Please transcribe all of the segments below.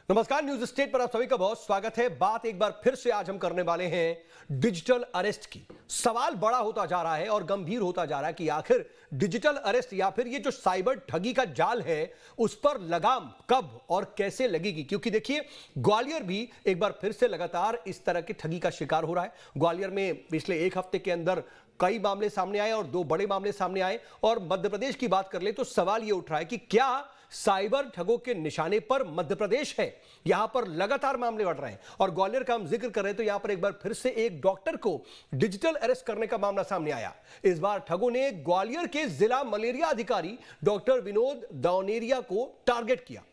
नमस्कार, news state पर आप सभी का बहुत स्वागत है। बात एक बार फिर से आज हम करने वाले हैं डिजिटल अरेस्ट की। सवाल बड़ा होता जा रहा है और गंभीर होता जा रहा है कि आखिर डिजिटल अरेस्ट या फिर ये जो साइबर ठगी का जाल है उस पर लगाम कब और कैसे लगेगी, क्योंकि देखिए ग्वालियर भी एक बार फिर से लगातार इस तरह की ठगी का शिकार हो रहा है। ग्वालियर में पिछले एक हफ्ते के अंदर कई मामले सामने आए और 2 बड़े मामले सामने आए। और मध्य प्रदेश की बात कर ले तो सवाल यह उठ रहा है कि क्या साइबर ठगों के निशाने पर मध्य प्रदेश है। यहां पर लगातार मामले बढ़ रहे हैं और ग्वालियर का हम जिक्र कर रहे हैं तो यहां पर एक बार फिर से एक डॉक्टर को डिजिटल अरेस्ट करने का मामला सामने आया। इस बार ठगों ने ग्वालियर के जिला मलेरिया अधिकारी डॉक्टर विनोद दौनेरिया को टारगेट किया।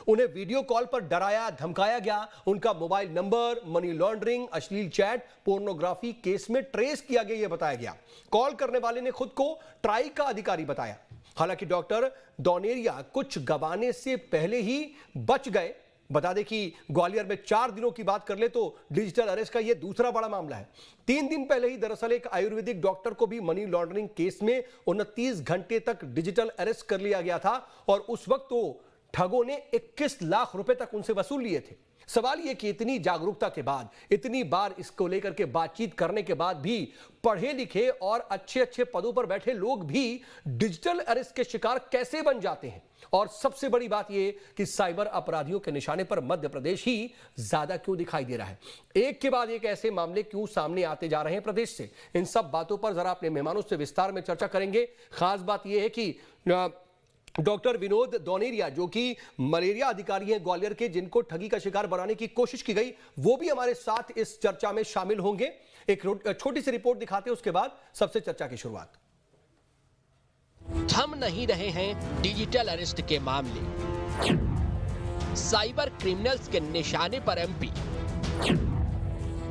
उन्हें वीडियो कॉल पर डराया, धमकाया गया। उनका मोबाइल नंबर, मनी लॉन्ड्रिंग, अश्लील चैट, पोर्नोग्राफी केस में ट्रेस किया गया, यह बताया गया। कॉल करने वाले ने खुद को ट्राई का अधिकारी बताया। हालांकि डॉक्टर दौनेरिया कुछ गंवाने से पहले ही बच गए। बता दें कि ग्वालियर में 4 दिनों की बात कर ले तो डिजिटल अरेस्ट का यह दूसरा बड़ा मामला है। 3 दिन पहले ही दरअसल एक आयुर्वेदिक डॉक्टर को भी मनी लॉन्ड्रिंग केस में 29 घंटे तक डिजिटल अरेस्ट कर लिया गया था और उस वक्त तो ठगों ने 21 लाख रुपए तक उनसे वसूल लिए थे। सवाल यह कि इतनी जागरूकता के बाद, इतनी बार इसको लेकर के बातचीत करने के बाद भी पढ़े लिखे और अच्छे अच्छे पदों पर बैठे लोग भी डिजिटल अरेस्ट के शिकार कैसे बन जाते हैं। और सबसे बड़ी बात यह कि साइबर अपराधियों के निशाने पर मध्य प्रदेश ही ज्यादा क्यों दिखाई दे रहा है। एक के बाद एक ऐसे मामले क्यों सामने आते जा रहे हैं प्रदेश से, इन सब बातों पर जरा अपने मेहमानों से विस्तार में चर्चा करेंगे। खास बात यह है कि डॉक्टर विनोद दौनेरिया जो कि मलेरिया अधिकारी हैं ग्वालियर के, जिनको ठगी का शिकार बनाने की कोशिश की गई, वो भी हमारे साथ इस चर्चा में शामिल होंगे। एक छोटी सी रिपोर्ट दिखाते हैं, उसके बाद सबसे चर्चा की शुरुआत। थम नहीं रहे हैं डिजिटल अरेस्ट के मामले। साइबर क्रिमिनल्स के निशाने पर एमपी।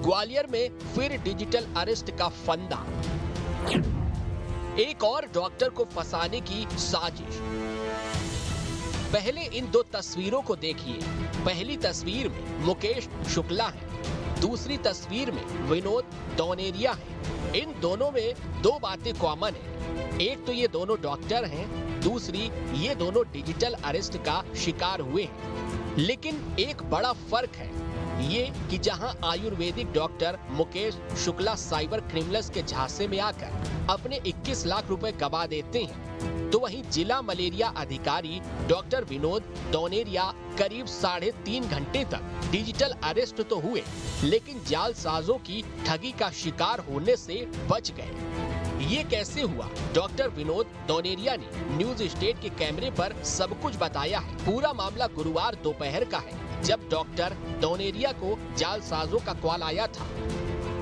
ग्वालियर में फिर डिजिटल अरेस्ट का फंदा। एक और डॉक्टर को फंसाने की साजिश। पहले इन 2 तस्वीरों को देखिए। पहली तस्वीर में मुकेश शुक्ला है, दूसरी तस्वीर में विनोद दौनेरिया है। इन दोनों में 2 बातें कॉमन है। एक तो ये दोनों डॉक्टर हैं, दूसरी ये दोनों डिजिटल अरेस्ट का शिकार हुए हैं। लेकिन एक बड़ा फर्क है ये कि जहां Ayurvedic doctor Mukesh Shukla cyber criminals के झांसे में आकर अपने 21 लाख रुपए गवा देते हैं, तो वहीं जिला मलेरिया अधिकारी डॉक्टर विनोद दौनेरिया करीब 3.5 घंटे तक डिजिटल अरेस्ट तो हुए, लेकिन जालसाजों की ठगी का शिकार होने से बच गए। ये कैसे हुआ? डॉक्टर विनोद दौनेरिया ने न्यूज स्टेट के कैमरे पर सब कुछ बताया है। पूरा मामला गुरुवार दोपहर का है, जब डॉक्टर दौनेरिया को जालसाजों का कॉल आया था।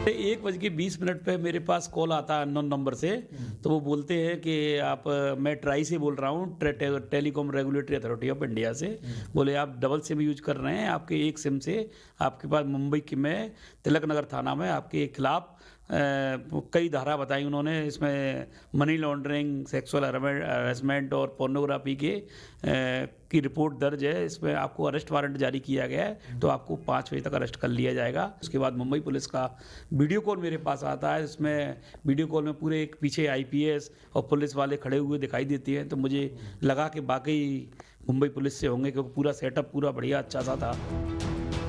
1:20 पे मेरे पास कॉल आता है अननोन नंबर से। तो वो बोलते हैं कि मैं ट्राई से बोल रहा हूँ, telecom regulatory authority of India से। बोले आप डबल सिम यूज कर रहे हैं, आपके एक सिम से आपके पास मुंबई में तिलक नगर थाना में आपके खिलाफ कई धारा बताई उन्होंने। इसमें मनी लॉन्ड्रिंग, सेक्सुअल हरासमेंट और पोर्नोग्राफी की रिपोर्ट दर्ज है। इसमें आपको अरेस्ट वारंट जारी किया गया है, तो आपको 5 बजे तक अरेस्ट कर लिया जाएगा। उसके बाद मुंबई पुलिस का वीडियो कॉल मेरे पास आता है। इसमें वीडियो कॉल में पूरे एक पीछे आईपीएस और पुलिस वाले खड़े हुए दिखाई देती हैं। तो मुझे लगा कि वाकई मुंबई पुलिस से होंगे, क्योंकि पूरा सेटअप पूरा बढ़िया अच्छा सा था।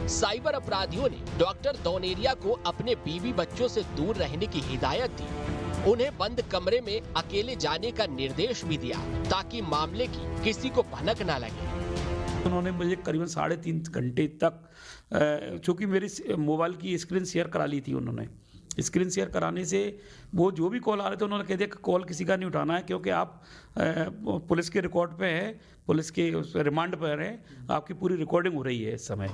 साइबर अपराधियों ने डॉक्टर दौनेरिया को अपने बीवी बच्चों से दूर रहने की हिदायत दी। उन्हें बंद कमरे में अकेले जाने का निर्देश भी दिया ताकि मामले की किसी को भनक न लगे। उन्होंने मुझे करीबन 3.5 घंटे तक, चूंकि मेरी मोबाइल की स्क्रीन शेयर करा ली थी उन्होंने। स्क्रीन शेयर कराने से वो जो भी कॉल आ रहे थे उन्होंने कह दिया कि कॉल किसी का नहीं उठाना है, क्योंकि आप पुलिस के रिकॉर्ड पे हैं, पुलिस के रिमांड पर हैं, आपकी पूरी रिकॉर्डिंग हो रही है इस समय।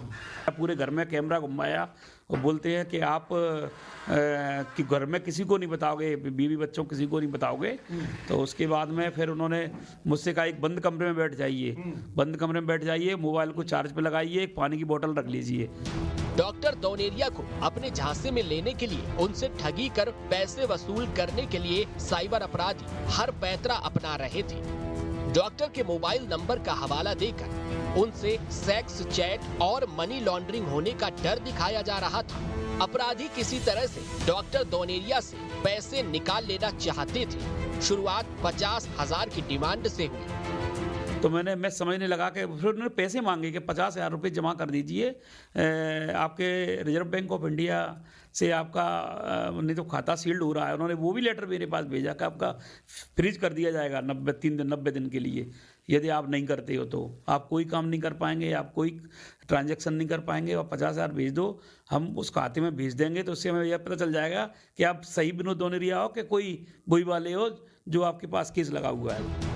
पूरे घर में कैमरा घुमाया और बोलते हैं कि आप कि घर में किसी को नहीं बताओगे, बीवी बच्चों किसी को नहीं बताओगे। तो उसके बाद में फिर उन्होंने मुझसे कहा एक बंद कमरे में बैठ जाइए, बंद कमरे में बैठ जाइए, मोबाइल को चार्ज पे लगाइए, एक पानी की बोतल रख लीजिए। डॉक्टर दौनेरिया को अपने झांसे में लेने के लिए, उनसे ठगी कर पैसे वसूल करने के लिए साइबर अपराधी हर पैतरा अपना रहे थे। डॉक्टर के मोबाइल नंबर का हवाला देकर उनसे सेक्स चैट और मनी लॉन्ड्रिंग होने का डर दिखाया जा रहा था। अपराधी किसी तरह से डॉक्टर दौनेरिया से पैसे निकाल लेना चाहते थे। शुरुआत 50,000 की डिमांड से हुई। तो मैं समझने लगा कि फिर उन्होंने पैसे मांगे कि 50,000 रुपये जमा कर दीजिए आपके रिजर्व बैंक ऑफ इंडिया से आपका नहीं तो खाता सील्ड हो रहा है। उन्होंने वो भी लेटर मेरे पास भेजा कि आपका फ्रीज कर दिया जाएगा 90 दिन के लिए, यदि आप नहीं करते हो तो आप कोई काम नहीं कर पाएंगे, आप कोई ट्रांजैक्शन नहीं कर पाएंगे, और 50,000 भेज दो, हम उस खाते में भेज देंगे, तो उससे हमें यह पता चल जाएगा कि आप सही विनोद दोनेरिया हो कि कोई बोई वाले हो जो आपके पास केस लगा हुआ है।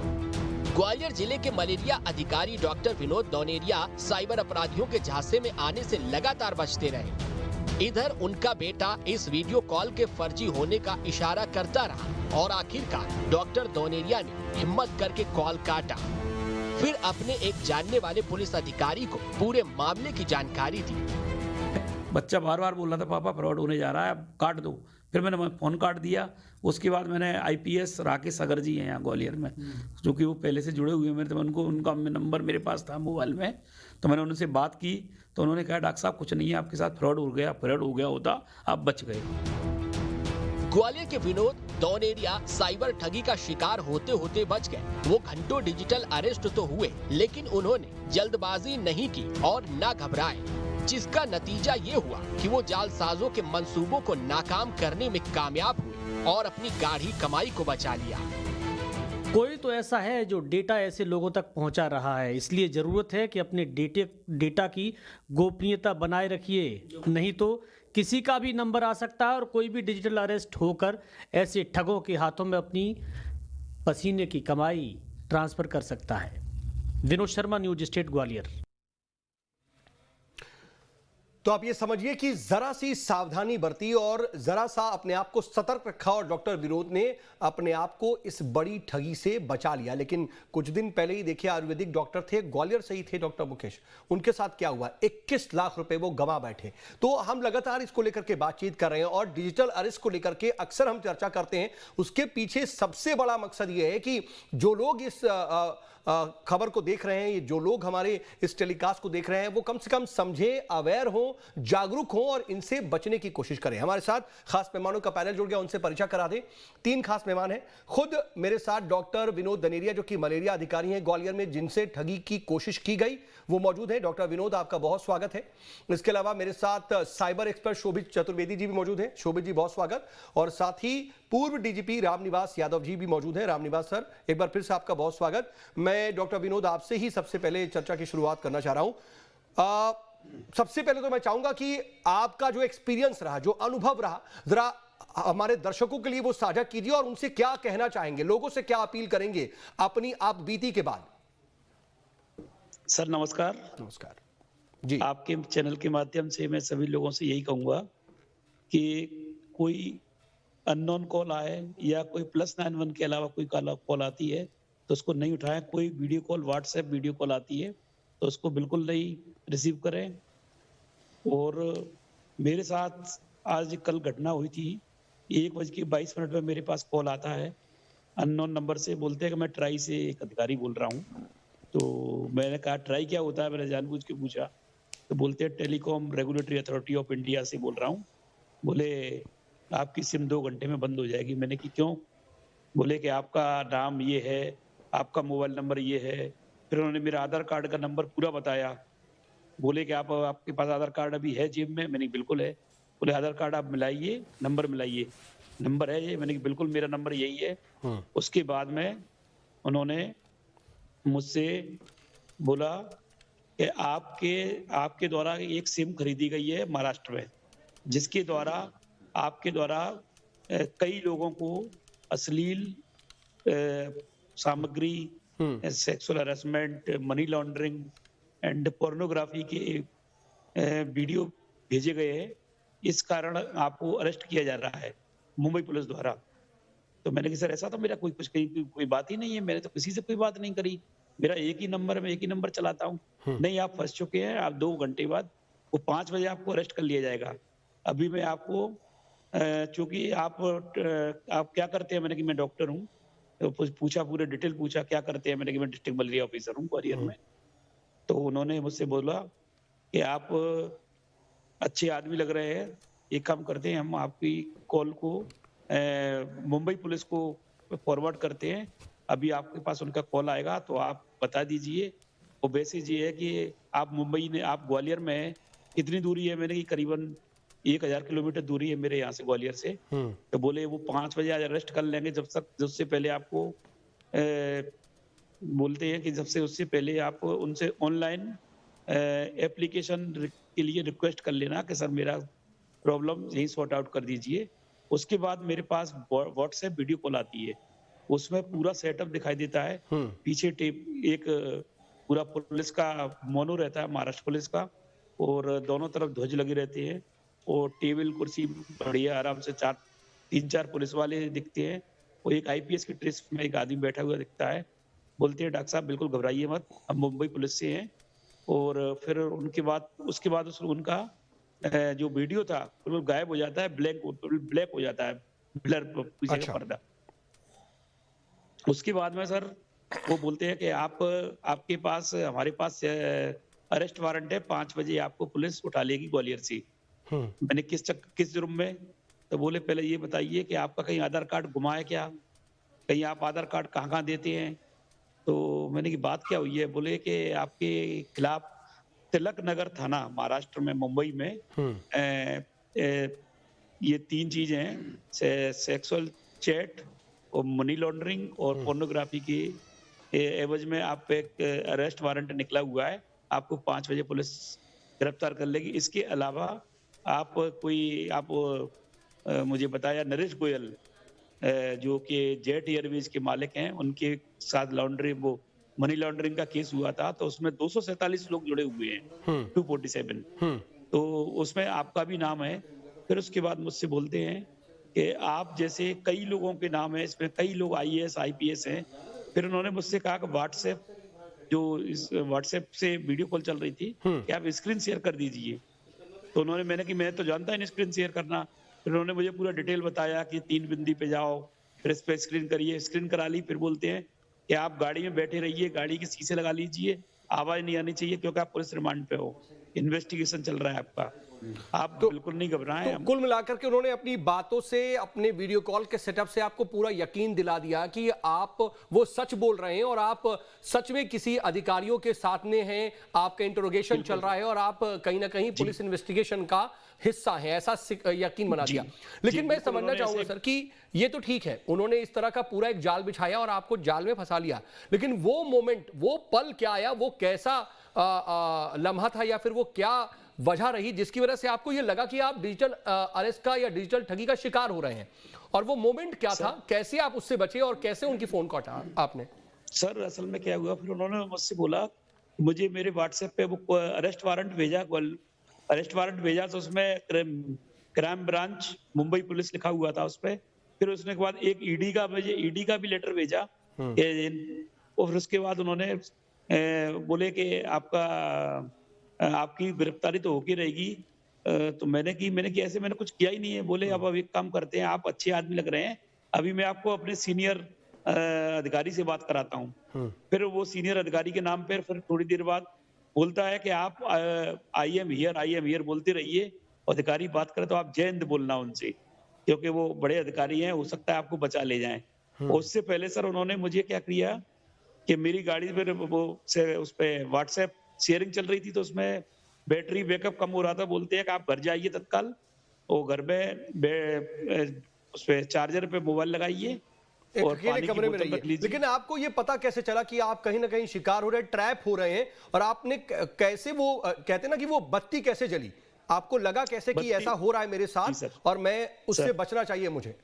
ग्वालियर जिले के मलेरिया अधिकारी डॉक्टर विनोद दौनेरिया साइबर अपराधियों के झांसे में आने से लगातार बचते रहे। इधर उनका बेटा इस वीडियो कॉल के फर्जी होने का इशारा करता रहा और आखिरकार डॉक्टर दौनेरिया ने हिम्मत करके कॉल काटा। फिर अपने एक जानने वाले पुलिस अधिकारी को पूरे मामले की जानकारी दी। बच्चा बार बार बोल रहा था पापा फ्रॉड होने जा रहा है, अब काट दो। फिर मैंने फ़ोन काट दिया। उसके बाद मैंने IPS राकेश अगर जी हैं यहाँ ग्वालियर में, जो कि वो पहले से जुड़े हुए मेरे, तो उनका नंबर मेरे पास था मोबाइल में, तो मैंने उनसे बात की तो उन्होंने कहा डॉक्टर साहब कुछ नहीं है, आपके साथ फ्रॉड हो गया होता, आप बच गए। ग्वालियर के विनोद दौनेरिया साइबर ठगी का शिकार होते होते बच गए। वो घंटों डिजिटल अरेस्ट तो हुए, लेकिन उन्होंने जल्दबाजी नहीं की और न घबराए, जिसका नतीजा ये हुआ कि वो जालसाजों के मंसूबों को नाकाम करने में कामयाब हुए और अपनी गाढ़ी कमाई को बचा लिया। कोई तो ऐसा है जो डेटा ऐसे लोगों तक पहुंचा रहा है, इसलिए जरूरत है कि अपने डेटा की गोपनीयता बनाए रखिए, नहीं तो किसी का भी नंबर आ सकता है और कोई भी डिजिटल अरेस्ट होकर ऐसे ठगों के हाथों में अपनी पसीने की कमाई ट्रांसफर कर सकता है। Vinod Sharma, news state Gwalior. तो आप ये समझिए कि जरा सी सावधानी बरती और जरा सा अपने आप को सतर्क रखा और डॉक्टर विनोद ने अपने आप को इस बड़ी ठगी से बचा लिया। लेकिन कुछ दिन पहले ही देखिए, आयुर्वेदिक डॉक्टर थे, ग्वालियर से ही थे डॉक्टर मुकेश, उनके साथ क्या हुआ, 21 लाख रुपए वो गंवा बैठे। तो हम लगातार इसको लेकर के बातचीत कर रहे हैं और डिजिटल अरेस्ट को लेकर के अक्सर हम चर्चा करते हैं। उसके पीछे सबसे बड़ा मकसद ये है कि जो लोग इस खबर को देख रहे हैं, जो लोग हमारे इस टेलीकास्ट को देख रहे हैं, वो कम से कम समझे, अवेयर हो, जागरूक हो और इनसे बचने की कोशिश करें। हमारे साथ खास मेहमानों का पैनल जुड़ गया, उनसे परिचय करा दें। 3 खास मेहमान हैं। खुद मेरे साथ डॉक्टर विनोद दौनेरिया, जो कि मलेरिया अधिकारी हैं ग्वालियर में, जिनसे ठगी की कोशिश की गई, वो मौजूद है। डॉक्टर विनोद, आपका बहुत स्वागत है। इसके अलावा मेरे साथ साइबर एक्सपर्ट शोभित चतुर्वेदी जी भी मौजूद हैं। शोभित जी, बहुत स्वागत। और साथ ही पूर्व DGP रामनिवास यादव जी भी मौजूद हैं। रामनिवास सर, एक बार फिर से आपका बहुत स्वागत। मैं डॉक्टर विनोद आपसे ही सबसे पहले चर्चा की शुरुआत करना चाह रहा हूं। सबसे पहले तो मैं चाहूंगा कि आपका जो एक्सपीरियंस रहा, जो अनुभव रहा, जरा हमारे दर्शकों के लिए वो साझा कीजिए और उनसे क्या कहना चाहेंगे, लोगों से क्या अपील करेंगे अपनी आप बीती के बाद। सर नमस्कार। नमस्कार जी। आपके चैनल के माध्यम से मैं सभी लोगों से यही कहूंगा कि कोई अननोन कॉल आए या कोई +91 के अलावा कोई कॉल आती है तो उसको नहीं उठाएं। कोई video call, WhatsApp video call आती है तो उसको बिल्कुल नहीं रिसीव करें। और मेरे साथ आज कल घटना हुई थी, 1:22 में मेरे पास कॉल आता है अननोन नंबर से। बोलते हैं कि मैं ट्राई से एक अधिकारी बोल रहा हूँ। तो मैंने कहा ट्राई क्या होता है, मैंने जानबूझ के पूछा। तो बोलते हैं telecom regulatory authority of India से बोल रहा हूँ। बोले आपकी सिम 2 घंटे में बंद हो जाएगी। मैंने कि क्यों? बोले कि आपका नाम ये है, आपका मोबाइल नंबर ये है। फिर उन्होंने मेरा आधार कार्ड का नंबर पूरा बताया। बोले कि आपके पास आधार कार्ड अभी है जेब में? मैंने बिल्कुल है। बोले आधार कार्ड आप मिलाइए, नंबर मिलाइए। नंबर है ये? मैंने कि बिल्कुल मेरा नंबर यही है। उसके बाद में उन्होंने मुझसे बोला कि आपके द्वारा एक सिम खरीदी गई है महाराष्ट्र में, जिसके द्वारा आपके द्वारा कई लोगों को अश्लील सामग्री, sexual harassment, money laundering and pornography के वीडियो भेजे गए हैं। इस कारण आपको अरेस्ट किया जा रहा है मुंबई पुलिस द्वारा। तो मैंने कहा सर ऐसा तो मेरा कोई बात ही नहीं है, मैंने तो किसी से कोई बात नहीं करी, मेरा एक ही नंबर है, मैं एक ही नंबर चलाता हूँ। नहीं, आप फंस चुके हैं। आप 2 घंटे बाद वो 5 बजे आपको अरेस्ट कर लिया जाएगा। अभी मैं आपको चूंकि आप क्या करते हैं? मैंने कि मैं डॉक्टर हूँ। तो पूछा, पूरे डिटेल पूछा क्या करते हैं? मैंने कि मैं डिस्ट्रिक्ट मलेरिया ऑफिसर हूँ ग्वालियर में। तो उन्होंने मुझसे बोला कि आप अच्छे आदमी लग रहे हैं, एक काम करते हैं, हम आपकी कॉल को मुंबई पुलिस को फॉरवर्ड करते हैं अभी आपके पास उनका कॉल आएगा तो आप बता दीजिए। वो मैसेज ये है कि आप मुंबई में, आप ग्वालियर में हैं, कितनी दूरी है? मैंने कि करीबन 1000 किलोमीटर दूरी है मेरे यहाँ से, ग्वालियर से। तो बोले वो 5 बजे आज अरेस्ट कर लेंगे, जब तक उससे पहले आपको बोलते हैं कि जब से उससे पहले आप उनसे ऑनलाइन एप्लीकेशन के लिए रिक्वेस्ट कर लेना कि सर मेरा प्रॉब्लम यही सॉर्ट आउट कर दीजिए। उसके बाद मेरे पास व्हाट्सएप वीडियो कॉल आती है, उसमें पूरा सेटअप दिखाई देता है। पीछे एक पूरा पुलिस का मोनो रहता है, महाराष्ट्र पुलिस का, और दोनों तरफ ध्वज लगे रहते हैं, और टेबल कुर्सी बढ़िया आराम से 3-4 पुलिस वाले दिखते हैं, और एक आईपीएस की ड्रेस में एक आदमी बैठा हुआ दिखता है। बोलते हैं डॉक्टर साहब बिल्कुल घबराइए मत, हम मुंबई पुलिस से हैं। और फिर उसके बाद उनका जो वीडियो था बिल्कुल गायब हो जाता है, ब्लैक हो जाता है, ब्लर पीछे का पर्दा। उसके बाद में सर वो बोलते हैं कि आपके पास, हमारे पास अरेस्ट वारंट है, 5 बजे आपको पुलिस उठा लेगी ग्वालियर से। मैंने किस जुर्म में? तो बोले पहले ये बताइए कि आपका कहीं आधार कार्ड गुमा है क्या, कहीं आप आधार कार्ड कहाँ देते हैं? तो मैंने की बात क्या हुई है? बोले कि आपके खिलाफ तिलक नगर थाना महाराष्ट्र में, मुंबई में ये 3 चीजें हैं, सेक्सुअल चैट और मनी लॉन्ड्रिंग और पोर्नोग्राफी की एवज में आप पे एक अरेस्ट वारंट निकला हुआ है, आपको 5 बजे पुलिस गिरफ्तार कर लेगी। इसके अलावा आप मुझे बताया नरेश गोयल जो कि जेट एयरवेज के मालिक हैं, उनके साथ मनी लॉन्ड्रिंग का केस हुआ था, तो उसमें 247 लोग जुड़े हुए हैं, 247, तो उसमें आपका भी नाम है। फिर उसके बाद मुझसे बोलते हैं कि आप जैसे कई लोगों के नाम है इसमें, कई लोग आईएएस आईपीएस हैं। फिर उन्होंने मुझसे कहा कि व्हाट्सएप से वीडियो कॉल चल रही थी कि आप स्क्रीन शेयर कर दीजिए। तो मैंने कि मैं तो जानता ही नहीं स्क्रीन शेयर करना। फिर उन्होंने मुझे पूरा डिटेल बताया कि 3 बिंदी पे जाओ, फिर इस पे स्क्रीन करिए, स्क्रीन करा ली। फिर बोलते हैं कि आप गाड़ी में बैठे रहिए, गाड़ी के शीशे लगा लीजिए, आवाज नहीं आनी चाहिए क्योंकि आप पुलिस रिमांड पे हो, इन्वेस्टिगेशन चल रहा है आपका, आप बिल्कुल नहीं घबराएं। तो कुल मिलाकर के उन्होंने अपनी बातों से, अपने वीडियो कॉल के सेटअप से आपको पूरा यकीन दिला दिया कि आप वो सच बोल रहे हैं और आप सच में किसी अधिकारियों के साथ में हैं, आपका इंटरोगेशन चल रहा है और आप कहीं ना कहीं पुलिस इन्वेस्टिगेशन का हिस्सा है, ऐसा यकीन बना दिया। लेकिन मैं समझना चाहूंगा सर कि ये तो ठीक है, उन्होंने इस तरह का पूरा एक जाल बिछाया और आपको जाल में फंसा लिया, लेकिन वो मोमेंट, वो पल क्या आया, वो कैसा लम्हा था, या फिर वो क्या वजह रही जिसकी वजह से आपको ये लगा कि आप डिजिटल अरेस्ट का या डिजिटल ठगी का शिकार हो रहे हैं? और वो मोमेंट क्या था, कैसे आप उससे बचे और कैसे उनकी फोन काटा आपने? सर असल में क्या हुआ, फिर उन्होंने मुझसे बोला, मुझे मेरे व्हाट्सएप पे वो अरेस्ट वारंट भेजा, तो उसमें क्राइम ब्रांच मुंबई पुलिस लिखा हुआ था उसपे। फिर उसने के बाद एक ईडी का भी लेटर भेजा, और फिर उसके बाद उन्होंने बोले कि आपकी गिरफ्तारी तो होगी रहेगी। तो मैंने कि ऐसे मैंने कुछ किया ही नहीं है। बोले अब एक काम करते हैं, आप अच्छे आदमी लग रहे हैं, अभी मैं आपको अपने सीनियर अधिकारी से बात कराता हूँ। फिर वो सीनियर अधिकारी के नाम पर फिर थोड़ी देर बाद बोलता है कि आप आई एम हियर बोलते रहिए, अधिकारी बात करे तो आप जय हिंद बोलना उनसे, क्योंकि वो बड़े अधिकारी हैं, हो सकता है आपको बचा ले जाएं। उससे पहले सर उन्होंने मुझे क्या किया कि मेरी गाड़ी पर उस पे व्हाट्सएप शेयरिंग चल रही थी, तो उसमें बैटरी बैकअप कम हो रहा था। बोलते हैं कि आप घर जाइए तत्काल, और घर में उस पे चार्जर पे मोबाइल लगाइए और पानी की बोतल रख लीजिए। लेकिन आपको ये पता कैसे चला कि आप कहीं ना कहीं शिकार हो रहे हैं, ट्रैप हो रहे हैं, और आपने कैसे, वो कहते हैं ना कि वो बत्ती कैसे जली, आपको लगा कैसे कि ऐसा हो रहा है मेरे साथ और मैं उससे बचना चाहिए मुझे?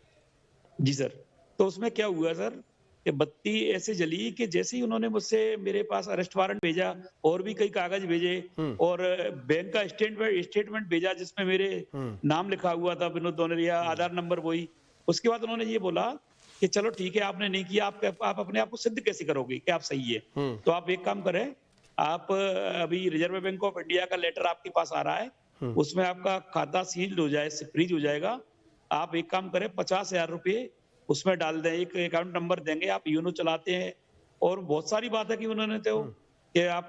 जी सर, तो उसमें क्या हुआ सर, कि बत्ती ऐसे जली कि जैसे ही उन्होंने मुझसे मेरे पास अरेस्ट वारंट भेजा, और भी कई कागज भेजे, और बैंक का स्टेटमेंट भेजा जिसमें मेरे नाम लिखा हुआ था, विनोद दोनरिया, आधार नंबर वही। उसके बाद उन्होंने ये बोला कि चलो ठीक है, आपने नहीं किया, आप अपने आप को सिद्ध कैसे करोगे कि आप सही है? तो आप एक काम करें, आप अभी रिजर्व बैंक ऑफ इंडिया का लेटर आपके पास आ रहा है, उसमें आपका खाता सील्ड हो जाए, फ्रीज हो जाएगा। आप एक काम करें, 50,000 रुपये उसमें डाल दें, एक अकाउंट नंबर देंगे, आप यूनो चलाते हैं, और बहुत सारी बात है कि उन्होंने तो कि आप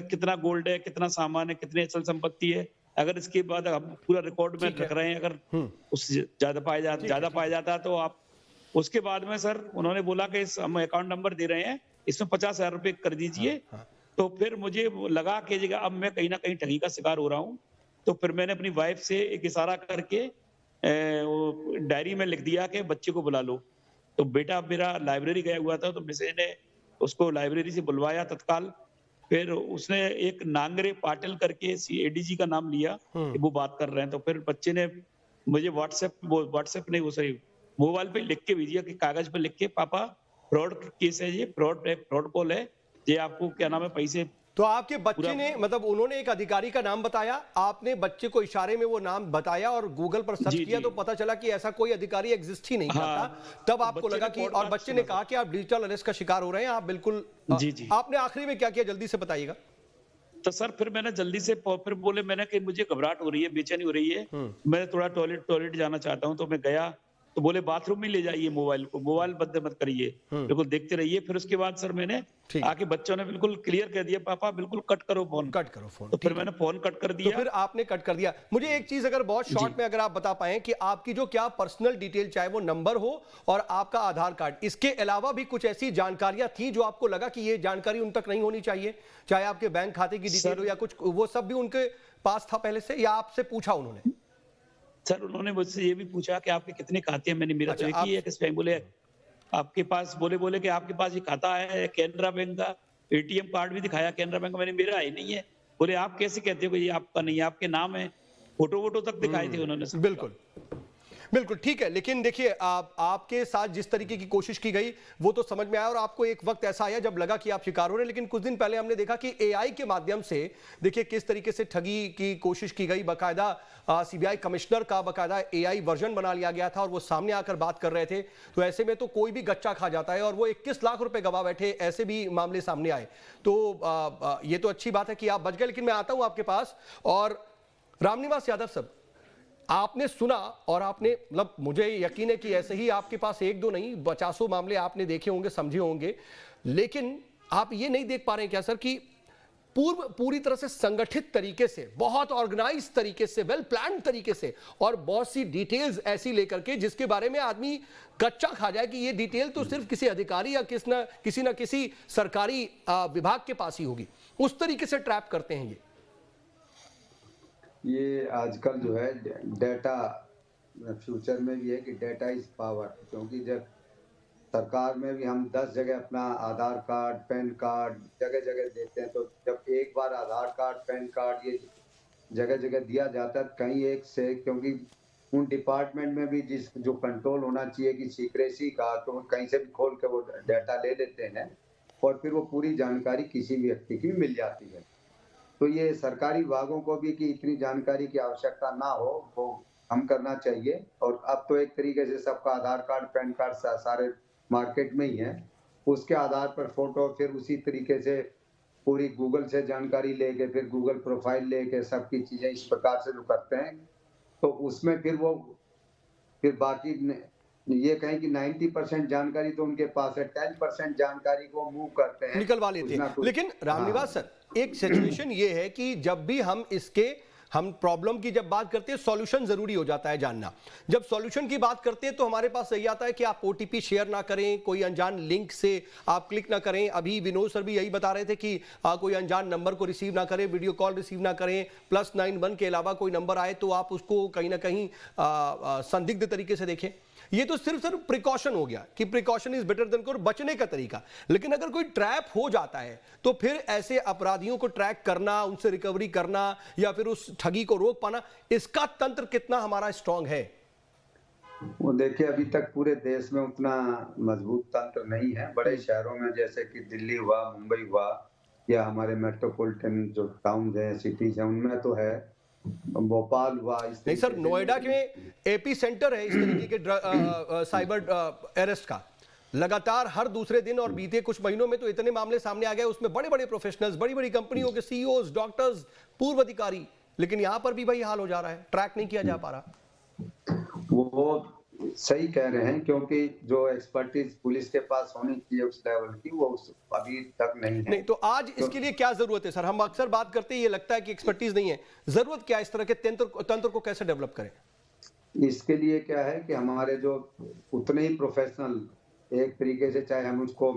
कितना गोल्ड है, कितना सामान है, कितनी अचल संपत्ति है, अगर इसके बाद हम पूरा रिकॉर्ड में रख रहे हैं, अगर उससे ज्यादा पाया जाता है तो आप उसके बाद में सर उन्होंने बोला कि हम अकाउंट नंबर दे रहे हैं, इसमें 50,000 रुपए कर दीजिए। तो फिर मुझे लगा कि जगह अब मैं कहीं ना कहीं ठगी का शिकार हो रहा हूँ। तो फिर मैंने अपनी वाइफ से एक इशारा करके डायरी में लिख दिया कि बच्चे को बुला लो। तो बेटा मेरा लाइब्रेरी गया हुआ था, तो मिसेज ने उसको लाइब्रेरी से बुलवाया तत्काल। फिर उसने एक नांगरे पाटिल करके एडीजी का नाम लिया कि वो बात कर रहे हैं। तो फिर बच्चे ने मुझे व्हाट्सएप नहीं, उसे मोबाइल पे लिख के भेजिया कि कागज पे लिख के, पापा फ्रॉड केस है, ये फ्रॉड कॉल है, ये आपको क्या नाम है पैसे। तो आपके बच्चे ने, मतलब उन्होंने एक अधिकारी का नाम बताया, आपने बच्चे को इशारे में वो नाम बताया और गूगल पर सर्च किया तो पता चला कि ऐसा कोई अधिकारी एग्जिस्ट ही नहीं करता। तब आपको लगा कि, और बच्चे ने कहा कि आप डिजिटल अरेस्ट का शिकार हो रहे हैं, आप बिल्कुल। जी। आपने आखिरी में क्या किया, जल्दी से बताइएगा। तो सर फिर मैंने जल्दी से, फिर बोले मैंने कि मुझे घबराहट हो रही है, बेचैनी हो रही है, मैं थोड़ा टॉयलेट जाना चाहता हूँ। तो मैं गया, तो बोले बाथरूम में ले जाइए मोबाइल को, मोबाइल बंद मत करिए, बिल्कुल देखते रहिए। फिर उसके बाद सर मैंने आके बच्चों ने बिल्कुल क्लियर कर दिया, पापा बिल्कुल कट करो फोन। तो फिर मैंने फोन कट कर दिया। तो फिर आपने कट कर दिया। मुझे एक चीज अगर बहुत शॉर्ट में अगर आप बता पाएं कि आपकी जो क्या पर्सनल डिटेल, चाहे वो नंबर हो और आपका आधार कार्ड, इसके अलावा भी कुछ ऐसी जानकारियां थी जो आपको लगा कि ये जानकारी उन तक नहीं होनी चाहिए, चाहे आपके बैंक खाते की डिटेल हो या कुछ, वो सब भी उनके पास था पहले से, या आपसे पूछा उन्होंने? सर उन्होंने मुझसे ये भी पूछा कि आपके कितने खाते हैं। मैंने मेरा तो एक ही है। किस बैंक? बोले आपके पास, बोले कि आपके पास ये खाता है कैनरा बैंक का, एटीएम कार्ड भी दिखाया कैनरा बैंक का। मैंने मेरा ही नहीं है। बोले आप कैसे कहते हो कि ये आपका नहीं है, आपके नाम है, फोटो तक दिखाए थे उन्होंने। बिल्कुल ठीक है। लेकिन देखिए, आपके साथ जिस तरीके की कोशिश की गई वो तो समझ में आया, और आपको एक वक्त ऐसा आया जब लगा कि आप शिकार हो रहे हैं। लेकिन कुछ दिन पहले हमने देखा कि एआई के माध्यम से देखिए किस तरीके से ठगी की कोशिश की गई। बाकायदा सीबीआई कमिश्नर का बाकायदा एआई वर्जन बना लिया गया था और वो सामने आकर बात कर रहे थे। तो ऐसे में तो कोई भी गच्चा खा जाता है, और वो 21 लाख रुपए गवा बैठे, ऐसे भी मामले सामने आए। तो ये तो अच्छी बात है कि आप बच गए। लेकिन मैं आता हूं आपके पास, और रामनिवास यादव साहब, आपने सुना और आपने, मतलब मुझे यकीन है कि ऐसे ही आपके पास एक दो नहीं 50 मामले आपने देखे होंगे, समझे होंगे। लेकिन आप ये नहीं देख पा रहे हैं क्या सर कि पूरी तरह से संगठित तरीके से, बहुत ऑर्गेनाइज तरीके से, वेल प्लान तरीके से, और बहुत सी डिटेल्स ऐसी लेकर के जिसके बारे में आदमी कच्चा खा जाए कि ये डिटेल तो सिर्फ किसी अधिकारी या किसी ना किसी सरकारी विभाग के पास ही होगी, उस तरीके से ट्रैप करते हैं ये आजकल जो है डेटा, फ्यूचर में भी है कि डेटा इज पावर। क्योंकि जब सरकार में भी हम 10 जगह अपना आधार कार्ड, पैन कार्ड जगह जगह देते हैं, तो जब एक बार आधार कार्ड, पैन कार्ड ये जगह जगह दिया जाता है कहीं एक से, क्योंकि उन डिपार्टमेंट में भी जो कंट्रोल होना चाहिए कि सीक्रेसी का, तो कहीं से भी खोल के वो डाटा ले लेते हैं और फिर वो पूरी जानकारी किसी भी व्यक्ति की मिल जाती है। तो ये सरकारी विभागों को भी कि इतनी जानकारी की आवश्यकता ना हो, वो हम करना चाहिए। और अब तो एक तरीके से सबका आधार कार्ड, पैन कार्ड सारे मार्केट में ही है, उसके आधार पर फोटो, फिर उसी तरीके से पूरी गूगल से जानकारी लेके, फिर गूगल प्रोफाइल लेके सबकी चीजें इस प्रकार से जो करते हैं, तो उसमें फिर बाकी ये कहें कि 90% जानकारी तो उनके पास है, 10% जानकारी को मूव करते हैं, निकलवा लेते हैं। लेकिन रामनिवास सर, एक सिचुएशन ये है कि जब भी हम प्रॉब्लम की जब बात करते हैं, सॉल्यूशन जरूरी हो जाता है जानना। जब सॉल्यूशन की बात करते हैं तो हमारे पास यही आता है कि आप ओटीपी शेयर ना करें, कोई अनजान लिंक से आप क्लिक ना करें। अभी विनोद सर भी यही बता रहे थे कि कोई अनजान नंबर को रिसीव ना करें, वीडियो कॉल रिसीव ना करें, +91 के अलावा कोई नंबर आए तो आप उसको कहीं ना कहीं संदिग्ध तरीके से देखें। ये तो सिर्फ प्रिकॉशन हो गया कि precaution is better than cure, बचने का तरीका। लेकिन अगर कोई ट्रैप हो जाता है तो फिर ऐसे अपराधियों को ट्रैक करना, उनसे रिकवरी करना या फिर उस ठगी को रोक पाना, इसका तंत्र कितना हमारा स्ट्रांग है? वो देखिए, अभी तक पूरे देश में उतना मजबूत तंत्र नहीं है। बड़े शहरों में जैसे कि दिल्ली हुआ, मुंबई हुआ, या हमारे मेट्रोपॉलिटन जो टाउन है, सिटीज है, उनमें तो है। भोपाल हुआ, नहीं सर, नोएडा के एपी सेंटर है इस तरीके के साइबर अरेस्ट का। लगातार हर दूसरे दिन और बीते कुछ महीनों में तो इतने मामले सामने आ गए, उसमें बड़े बड़े प्रोफेशनल्स, बड़ी बड़ी कंपनियों के सीईओज, डॉक्टर्स, पूर्व अधिकारी। लेकिन यहां पर भी वही हाल हो जा रहा है, ट्रैक नहीं किया जा पा रहा। वो सही कह रहे हैं, क्योंकि जो एक्सपर्टीज पुलिस के पास होनी चाहिए उस लेवल की, वो अभी तक नहीं है। नहीं तो आज इसके लिए क्या जरूरत है सर? हम अक्सर बात करते हैं, ये लगता है कि एक्सपर्टीज नहीं है, जरूरत क्या है? इस तरह के तंत्र को कैसे डेवलप करें? इसके लिए क्या है कि हमारे जो उतने ही प्रोफेशनल एक तरीके से, चाहे हम उसको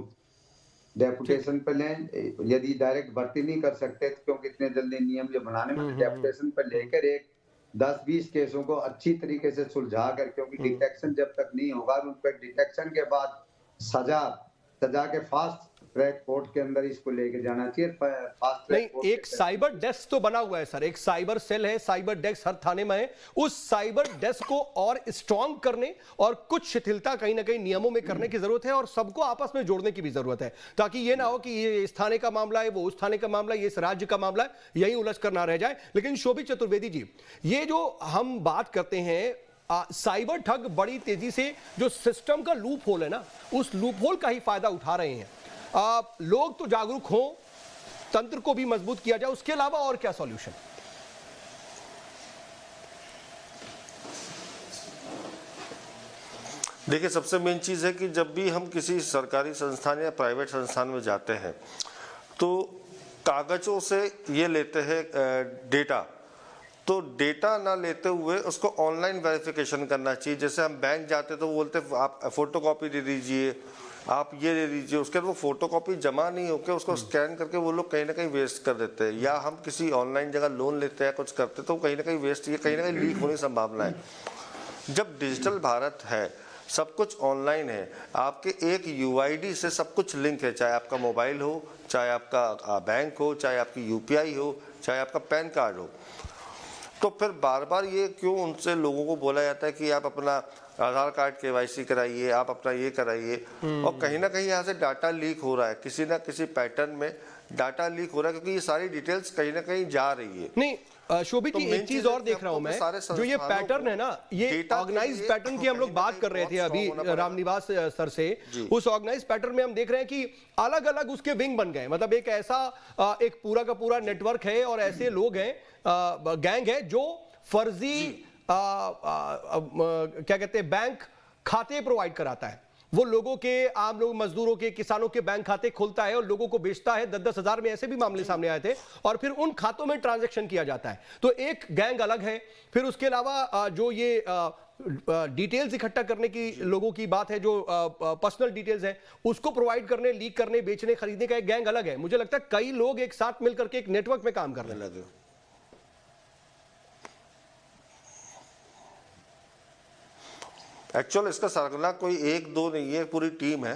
डेपुटेशन पे लें, यदि डायरेक्ट भर्ती नहीं कर सकते क्योंकि इतने जल्दी नियम जो बनाने में, डेपुटेशन पे लेकर एक 10-20 केसों को अच्छी तरीके से सुलझा कर, क्योंकि डिटेक्शन जब तक नहीं होगा, उन पर डिटेक्शन के बाद सजा के फास्ट ट्रैक कोर्ट के अंदर इसको लेके जाना चाहिए। फास्ट ट्रैक नहीं, एक साइबर डेस्क तो बना हुआ है सर, एक साइबर सेल है, साइबर डेस्क हर थाने में है। उस साइबर डेस्क को और स्ट्रांग करने और कुछ शिथिलता कहीं ना कहीं नियमों में करने की जरूरत है और सबको आपस में जोड़ने की भी जरूरत है, ताकि ये ना हो कि ये इस थाने का मामला है, वो उस थाने का मामला है, ये इस राज्य का मामला है, यही उलझ कर ना रह जाए। लेकिन शोभित चतुर्वेदी जी, ये जो हम बात करते हैं साइबर ठग बड़ी तेजी से जो सिस्टम का लूप होल है ना, उस लूप होल का ही फायदा उठा रहे हैं। लोग तो जागरूक हों, तंत्र को भी मजबूत किया जाए, उसके अलावा और क्या सॉल्यूशन? देखिए, सबसे मेन चीज़ है कि जब भी हम किसी सरकारी संस्थान या प्राइवेट संस्थान में जाते हैं तो कागज़ों से ये लेते हैं डेटा, तो डेटा ना लेते हुए उसको ऑनलाइन वेरिफिकेशन करना चाहिए। जैसे हम बैंक जाते तो बोलते आप फोटोकॉपी दे दीजिए, आप ये दे दीजिए, उसके बाद वो फोटोकॉपी जमा नहीं होकर उसको स्कैन करके वो लोग कहीं ना कहीं वेस्ट कर देते हैं। या हम किसी ऑनलाइन जगह लोन लेते हैं, कुछ करते तो कहीं ना कहीं वेस्ट, ये कहीं ना कहीं लीक होने की संभावना है। जब डिजिटल भारत है, सब कुछ ऑनलाइन है, आपके एक यूआईडी से सब कुछ लिंक है, चाहे आपका मोबाइल हो, चाहे आपका बैंक हो, चाहे आपकी यूपीआई हो, चाहे आपका पैन कार्ड हो। तो फिर बार बार ये क्यों उनसे लोगों को बोला जाता है कि आप अपना आधार कार्ड केवाईसी कराइए, आप अपना ये कराइए, और कहीं ना कहीं यहाँ से डाटा लीक हो रहा है, किसी ना किसी पैटर्न में डाटा लीक हो रहा है, क्योंकि ये सारी डिटेल्स कहीं ना कहीं जा रही है। नहीं शोभित जी, एक चीज और देख रहा हूं मैं, जो ये पैटर्न है ना, ये ऑर्गेनाइज पैटर्न की हम लोग बात कर रहे थे अभी रामनिवास सर से। उस ऑर्गेनाइज पैटर्न में हम देख रहे हैं कि अलग अलग उसके विंग बन गए, मतलब एक ऐसा एक पूरा का पूरा नेटवर्क है और ऐसे लोग हैं, गैंग है जो फर्जी क्या कहते हैं, बैंक खाते प्रोवाइड कराता है। वो लोगों के, आम लोग, मजदूरों के, किसानों के बैंक खाते खोलता है और लोगों को बेचता है। 10-10 हजार में ऐसे भी मामले सामने आए थे, और फिर उन खातों में ट्रांजैक्शन किया जाता है। तो एक गैंग अलग है। फिर उसके अलावा जो ये डिटेल्स इकट्ठा करने की लोगों की बात है, जो पर्सनल डिटेल्स है, उसको प्रोवाइड करने, लीक करने, बेचने, खरीदने का एक गैंग अलग है। मुझे लगता है कई लोग एक साथ मिलकर के एक नेटवर्क में काम करने लगे। एक्चुअल इसका सरगना कोई एक दो नहीं है, पूरी टीम है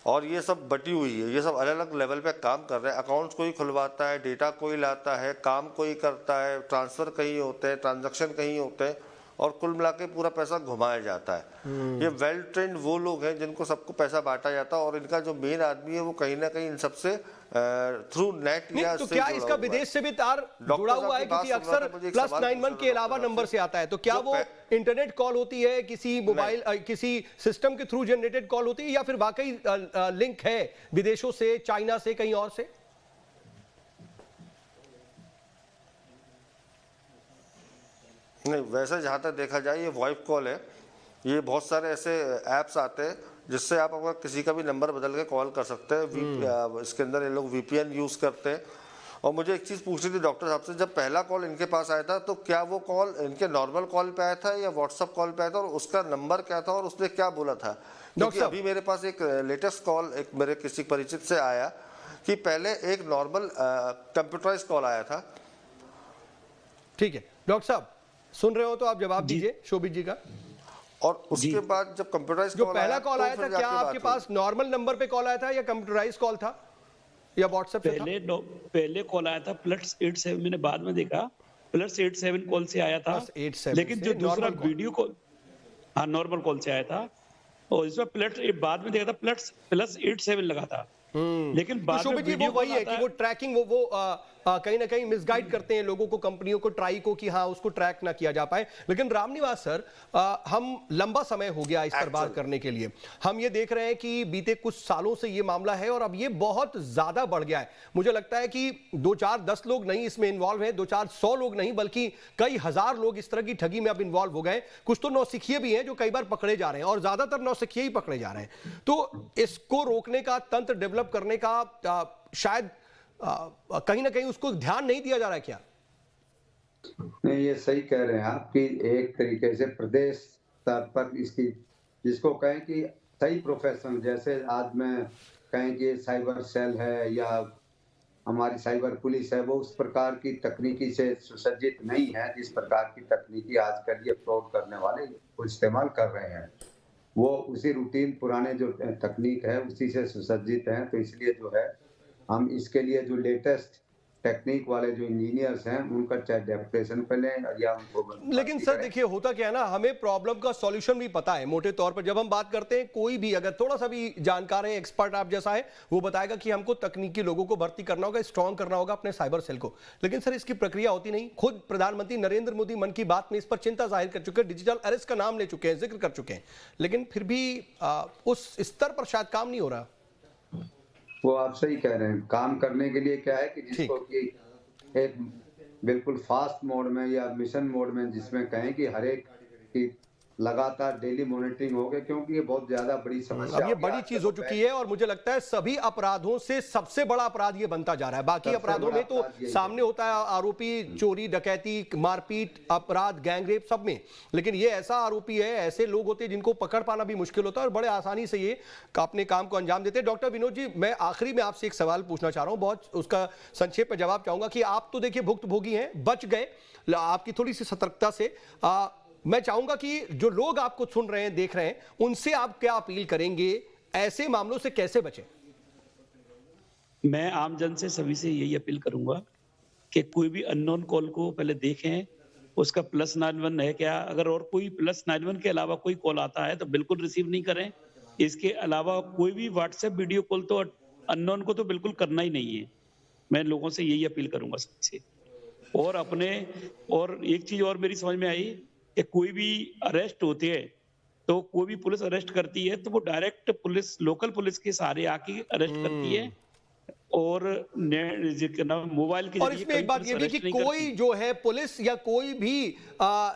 और ये सब बटी हुई है। ये सब अलग अलग लेवल पे काम कर रहे हैं। अकाउंट्स कोई खुलवाता है, डेटा कोई लाता है, काम कोई करता है, ट्रांसफर कहीं होते हैं, ट्रांजैक्शन कहीं होते हैं, और कुल मिला के पूरा पैसा घुमाया जाता है। ये वेल ट्रेंड वो लोग हैं जिनको सबको पैसा बांटा जाता है, और इनका जो मेन आदमी है वो कहीं ना कहीं इन सबसे थ्रू नेट या तो क्या इसका विदेश से भी तार जुड़ा हुआ है? क्योंकि अक्सर +91 के अलावा नंबर से आता है, तो क्या वो इंटरनेट कॉल होती है, किसी मोबाइल किसी सिस्टम के थ्रू जनरेटेड कॉल होती है, या फिर वाकई लिंक है विदेशों से, चाइना से, कहीं और से? नहीं, वैसे जहाँ तक देखा जाए ये वॉइस कॉल है। ये बहुत सारे ऐसे ऐप्स आते हैं जिससे आप अगर किसी का भी नंबर बदल के कॉल कर सकते हैं। इसके अंदर ये लोग VPN यूज़ करते हैं। और मुझे एक चीज़ पूछनी थी डॉक्टर साहब से, जब पहला कॉल इनके पास आया था तो क्या वो कॉल इनके नॉर्मल कॉल पे आया था या व्हाट्सअप कॉल पे आया था, और उसका नंबर क्या था और उसने क्या बोला था? क्योंकि अभी मेरे पास एक लेटेस्ट कॉल एक मेरे किसी परिचित से आया कि पहले एक नॉर्मल कंप्यूटराइज कॉल आया था। ठीक है डॉक्टर साहब, सुन रहे हो तो आप जवाब दीजिए शोभित जी का। और उसके बाद जब कंप्यूटराइज जो पहला कॉल आया था, क्या आपके पास नॉर्मल नंबर पे कॉल आया था या कंप्यूटराइज कॉल था या व्हाट्सएप से था? पहले कॉल आया था +87, मैंने बाद में देखा +87 कॉल से आया था, लेकिन जो दूसरा वीडियो कॉल, हाँ नॉर्मल कॉल से आया था, और इसमें बाद में देखा था +87 लगा था। लेकिन बाद में वीडियो वही है कि वो ट्रैकिंग वो कहीं ना कहीं मिसगाइड करते हैं लोगों को, कंपनियों को, ट्राई को, कि हाँ उसको ट्रैक ना किया जा पाए। लेकिन रामनिवास सर, हम लंबा समय हो गया इस पर बात करने के लिए। हम ये देख रहे हैं कि बीते कुछ सालों से ये मामला है और अब ये बहुत ज्यादा बढ़ गया है। मुझे लगता है कि 2-4-10 लोग नहीं इसमें इन्वॉल्व हैं, 2-4-100 लोग नहीं, बल्कि कई हजार लोग इस तरह की ठगी में अब इन्वॉल्व हो गए। कुछ तो नौसिखिए भी हैं जो कई बार पकड़े जा रहे हैं, और ज्यादातर नौसिखिए ही पकड़े जा रहे हैं। तो इसको रोकने का, तंत्र डेवलप करने का शायद कहीं ना कहीं उसको ध्यान नहीं दिया जा रहा है क्या? नहीं, ये सही कह रहे हैं आप कि एक तरीके से प्रदेश स्तर पर इसकी, जिसको कहें कि सही प्रोफेशनल, जैसे आज में कहें कि साइबर सेल है या हमारी साइबर पुलिस है, वो उस प्रकार की तकनीकी से सुसज्जित नहीं है जिस प्रकार की तकनीकी आजकल ये फ्रॉड करने वाले वो इस्तेमाल कर रहे हैं। वो उसी रूटीन पुराने जो तकनीक है उसी से सुसज्जित हैं, तो इसलिए जो है हम इसके लिए जो लेटेस्ट टेक्निक वाले जो इंजीनियर्स हैं उनका चाहे डेप्रेशन पे लें या उनको। लेकिन सर देखिए होता क्या है ना, हमें प्रॉब्लम का सॉल्यूशन भी पता है मोटे तौर पर। जब हम बात करते हैं, कोई भी अगर थोड़ा सा भी जानकार है, एक्सपर्ट आप जैसा है, वो बताएगा कि हमको तकनीकी लोगों को भर्ती करना होगा, स्ट्रांग करना होगा अपने साइबर सेल को। लेकिन सर इसकी प्रक्रिया होती नहीं। खुद प्रधानमंत्री नरेंद्र मोदी मन की बात में इस पर चिंता जाहिर कर चुके हैं, डिजिटल अरेस्ट का नाम ले चुके हैं, जिक्र कर चुके हैं, लेकिन फिर भी उस स्तर पर शायद काम नहीं हो रहा। वो आप सही कह रहे हैं। काम करने के लिए क्या है कि जिसको कि एक बिल्कुल फास्ट मोड में या मिशन मोड में, जिसमें कहें कि हर एक की लगातार डेली मॉनिटरिंग हो गई, क्योंकि ये बहुत ज्यादा बड़ी समस्या। अब ये बड़ी चीज हो चुकी है और मुझे लगता है सभी अपराधों से सबसे बड़ा अपराध ये बनता जा रहा है। बाकी अपराधों में तो सामने होता है आरोपी, चोरी, डकैती, मारपीट, अपराध, गैंगरेप, सब में, लेकिन ये ऐसा आरोपी है, ऐसे लोग होते हैं जिनको पकड़ पाना भी मुश्किल होता है और बड़े आसानी से ये अपने काम को अंजाम देते हैं। डॉक्टर विनोद जी, मैं आखिरी में आपसे एक सवाल पूछना चाह रहा हूं, बहुत उसका संक्षेप में जवाब चाहूंगा कि आप तो देखिए भुक्तभोगी हैं, बच गए, आपकी थोड़ी सी सतर्कता से मैं चाहूंगा कि जो लोग आपको सुन रहे हैं, देख रहे हैं, उनसे आप क्या अपील करेंगे, ऐसे मामलों से कैसे बचें? मैं आम जन से सभी से यही अपील करूंगा कि कोई भी अननोन कॉल को पहले देखें, उसका +91 है क्या, अगर और कोई +91 के अलावा कोई कॉल आता है तो बिल्कुल रिसीव नहीं करें। इसके अलावा कोई भी व्हाट्सएप वीडियो कॉल तो अननोन को तो बिल्कुल करना ही नहीं है। मैं लोगों से यही अपील करूंगा सबसे। और एक चीज और मेरी समझ में आई कि कोई भी अरेस्ट होते हैं तो कोई भी पुलिस अरेस्ट करती है तो वो डायरेक्ट पुलिस, लोकल पुलिस के सहारे आके अरेस्ट करती है और मोबाइल के, और इसमें एक बात ये भी कि कोई जो है पुलिस या कोई भी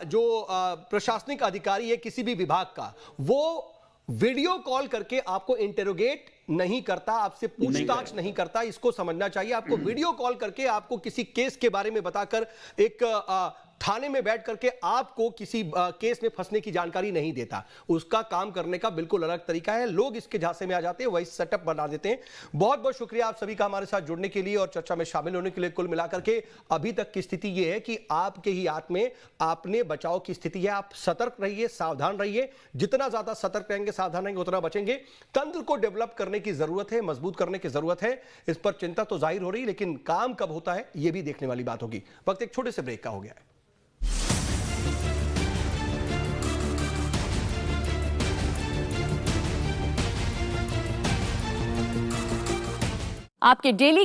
जो प्रशासनिक अधिकारी है किसी भी विभाग का, वो वीडियो कॉल करके आपको इंटेरोगेट नहीं करता, आपसे पूछताछ नहीं करता। इसको समझना चाहिए। आपको वीडियो कॉल करके आपको किसी केस के बारे में बताकर एक थाने में बैठ करके आपको किसी केस में फंसने की जानकारी नहीं देता। उसका काम करने का बिल्कुल अलग तरीका है। लोग इसके झांसे में आ जाते हैं, वही सेटअप बना देते हैं। बहुत बहुत शुक्रिया आप सभी का हमारे साथ जुड़ने के लिए और चर्चा में शामिल होने के लिए। कुल मिलाकर के अभी तक की स्थिति यह है कि आपके ही हाथ में अपने बचाव की स्थिति है। आप सतर्क रहिए, सावधान रहिए। जितना ज्यादा सतर्क रहेंगे, सावधान रहेंगे, उतना बचेंगे। तंत्र को डेवलप करने की जरूरत है, मजबूत करने की जरूरत है। इस पर चिंता तो जाहिर हो रही, लेकिन काम कब होता है यह भी देखने वाली बात होगी। वक्त एक छोटे से ब्रेक का हो गया है। आपके डेली